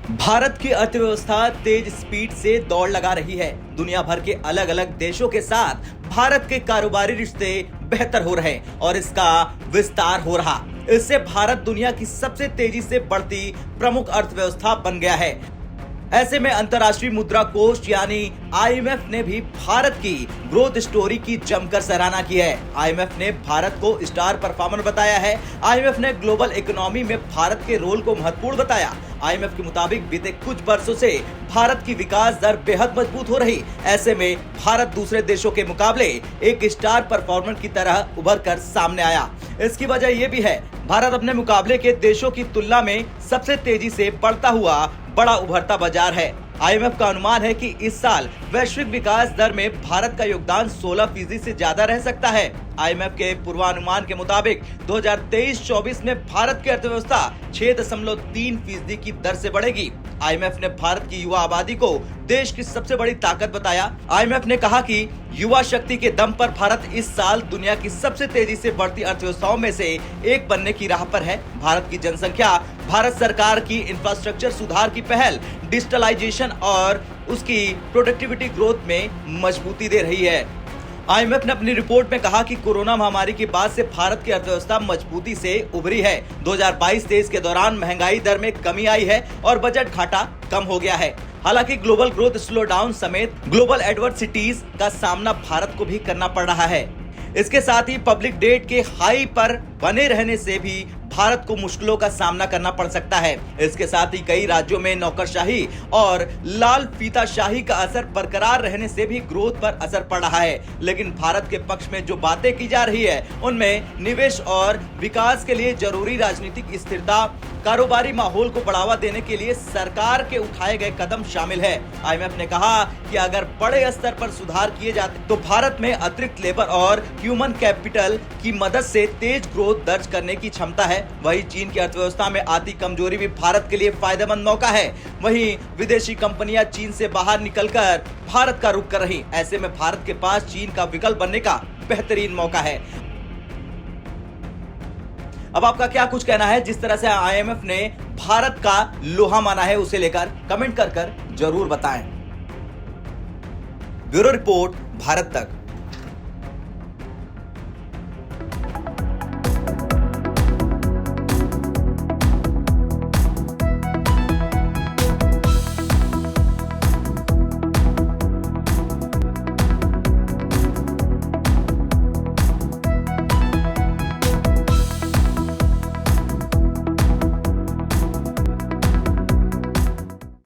भारत की अर्थव्यवस्था तेज स्पीड से दौड़ लगा रही है। दुनिया भर के अलग अलग देशों के साथ भारत के कारोबारी रिश्ते बेहतर हो रहे और इसका विस्तार हो रहा। इससे भारत दुनिया की सबसे तेजी से बढ़ती प्रमुख अर्थव्यवस्था बन गया है। ऐसे में अंतर्राष्ट्रीय मुद्रा कोष यानी आईएमएफ ने भी भारत की ग्रोथ स्टोरी की जमकर सराहना की है। आईएमएफ ने भारत को स्टार परफॉर्मर बताया है। आईएमएफ ने ग्लोबल इकोनॉमी में भारत के रोल को महत्वपूर्ण बताया। आईएमएफ के मुताबिक बीते कुछ वर्षों से भारत की विकास दर बेहद मजबूत हो रही। ऐसे में भारत दूसरे देशों के मुकाबले एक स्टार परफॉर्मर की तरह उभर कर सामने आया। इसकी वजह यह भी है, भारत अपने मुकाबले के देशों की तुलना में सबसे तेजी से बढ़ता हुआ बड़ा उभरता बाजार है। आईएमएफ का अनुमान है कि इस साल वैश्विक विकास दर में भारत का योगदान 16% से ज्यादा रह सकता है। आईएमएफ के पूर्वानुमान के मुताबिक 2023-24 में भारत की अर्थव्यवस्था 6.3% की दर से बढ़ेगी। आईएमएफ ने भारत की युवा आबादी को देश की सबसे बड़ी ताकत बताया। आईएमएफ ने कहा कि युवा शक्ति के दम पर भारत इस साल दुनिया की सबसे तेजी से बढ़ती अर्थव्यवस्थाओं में से एक बनने की राह पर है। भारत की जनसंख्या, भारत सरकार की इंफ्रास्ट्रक्चर सुधार की पहल, डिजिटलाइजेशन और उसकी प्रोडक्टिविटी ग्रोथ में मजबूती दे रही है। आईएमएफ ने अपनी रिपोर्ट में कहा कि कोरोना महामारी के बाद से भारत की अर्थव्यवस्था मजबूती से उभरी है। 2022-23 के दौरान महंगाई दर में कमी आई है और बजट घाटा कम हो गया है। हालांकि ग्लोबल ग्रोथ स्लो डाउन समेत ग्लोबल एडवर्सिटीज का सामना भारत को भी करना पड़ रहा है। इसके साथ ही पब्लिक डेट के हाई पर बने रहने से भी भारत को मुश्किलों का सामना करना पड़ सकता है। इसके साथ ही कई राज्यों में नौकरशाही और लाल फीताशाही का असर बरकरार रहने से भी ग्रोथ पर असर पड़ रहा है। लेकिन भारत के पक्ष में जो बातें की जा रही है उनमें निवेश और विकास के लिए जरूरी राजनीतिक स्थिरता, कारोबारी माहौल को बढ़ावा देने के लिए सरकार के उठाए गए कदम शामिल है। आईएमएफ ने कहा कि अगर बड़े स्तर पर सुधार किए जाते तो भारत में अतिरिक्त लेबर और ह्यूमन कैपिटल की मदद से तेज ग्रोथ दर्ज करने की क्षमता है। वहीं चीन की अर्थव्यवस्था में आती कमजोरी भी भारत के लिए फायदेमंद मौका है। वहीं विदेशी कंपनियां चीन से बाहर निकलकर भारत का रुख कर रही। ऐसे में भारत के पास चीन का विकल्प बनने का बेहतरीन मौका है। अब आपका क्या कुछ कहना है? जिस तरह से आईएमएफ ने भारत का लोहा माना है उसे लेकर कमेंट कर जरूर बताएं। ब्यूरो रिपोर्ट, भारत तक।